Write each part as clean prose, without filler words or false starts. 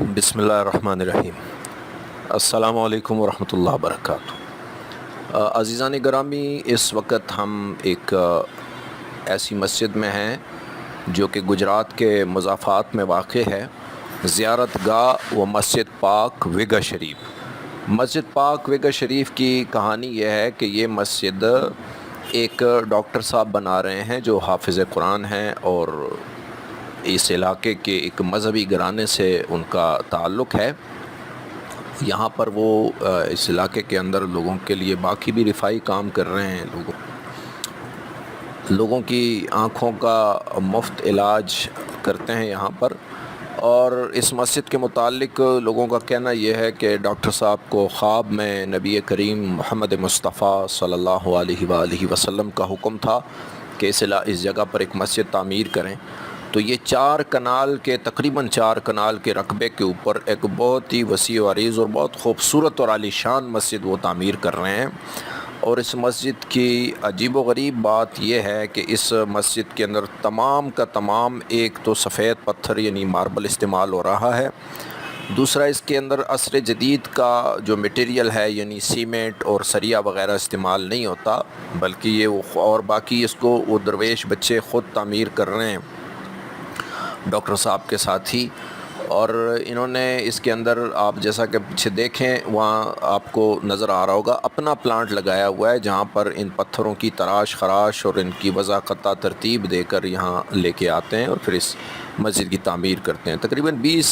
बिस्मिल्लाहिर्रहमानिर्रहीम। अस्सलामु अलैकुम वरहमतुल्लाहि वबरकातुहू। अज़ीज़ान गिरामी, इस वक्त हम एक ऐसी मस्जिद में हैं जो कि गुजरात के मुज़ाफ़ात में वाक़ है, ज़ियारत गाह व मस्जिद पाक विगा शरीफ। मस्जिद पाक विगा शरीफ की कहानी यह है कि ये मस्जिद एक डॉक्टर साहब बना रहे हैं जो हाफ़िज़ कुरान हैं और इस इलाके के एक मज़हबी घराने से उनका ताल्लुक़ है। यहाँ पर वो इस इलाके के अंदर लोगों के लिए बाकी भी रिफ़ाई काम कर रहे हैं। लोगों की आँखों का मुफ्त इलाज करते हैं यहाँ पर। और इस मस्जिद के मुतालिक लोगों का कहना यह है कि डॉक्टर साहब को ख्वाब में नबी करीम मोहम्मद मुस्तफ़ा सल्लल्लाहु अलैहि वसल्लम का हुक्म था कि इस जगह पर एक मस्जिद तामीर करें। तो ये 4 कनाल के तकरीबन 4 कनाल के रकबे के ऊपर एक बहुत ही वसी व अरीज़ और बहुत खूबसूरत और आलीशान मस्जिद वो तामीर कर रहे हैं। और इस मस्जिद की अजीब व गरीब बात यह है कि इस मस्जिद के अंदर तमाम का तमाम एक तो सफ़ेद पत्थर यानी मार्बल इस्तेमाल हो रहा है, दूसरा इसके अंदर असर जदीद का जो मटेरियल है यानी सीमेंट और सरिया वग़ैरह इस्तेमाल नहीं होता, बल्कि ये और बाकी इसको वो दरवेश बच्चे ख़ुद तामीर कर रहे हैं डॉक्टर साहब के साथ ही। और इन्होंने इसके अंदर आप जैसा कि पीछे देखें वहाँ आपको नज़र आ रहा होगा अपना प्लांट लगाया हुआ है, जहाँ पर इन पत्थरों की तराश खराश और इनकी वज़ाक़ता तरतीब देकर यहाँ लेके आते हैं और फिर इस मस्जिद की तामीर करते हैं। तकरीबन 21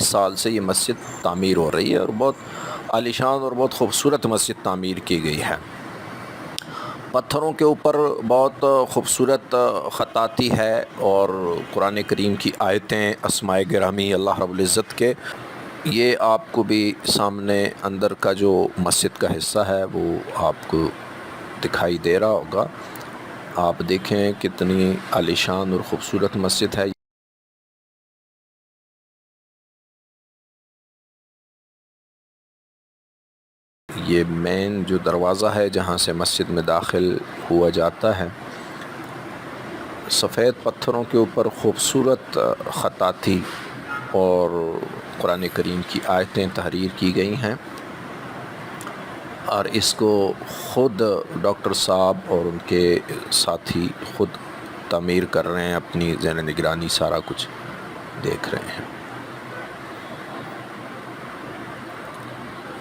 साल से ये मस्जिद तामीर हो रही है और बहुत आलीशान और बहुत खूबसूरत मस्जिद तामीर की गई है। पत्थरों के ऊपर बहुत खूबसूरत ख़ताती है और कुरान करीम की आयतें, अस्माए गिरामी अल्लाह रब्बुल इज़्ज़त के। ये आपको भी सामने अंदर का जो मस्जिद का हिस्सा है वो आपको दिखाई दे रहा होगा। आप देखें कितनी आलीशान और ख़ूबसूरत मस्जिद है। ये मेन जो दरवाज़ा है जहाँ से मस्जिद में दाखिल हुआ जाता है, सफ़ेद पत्थरों के ऊपर खूबसूरत ख़ताती और कुरान करीम की आयतें तहरीर की गई हैं। और इसको ख़ुद डॉक्टर साहब और उनके साथी ख़ुद तामीर कर रहे हैं, अपनी ज़ेर निगरानी सारा कुछ देख रहे हैं।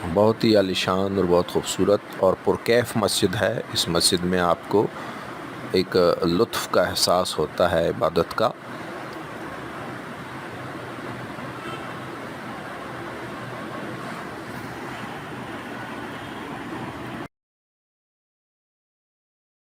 बहुत ही आलीशान और बहुत खूबसूरत और पुरकैफ मस्जिद है। इस मस्जिद में आपको एक लुत्फ़ का एहसास होता है इबादत का।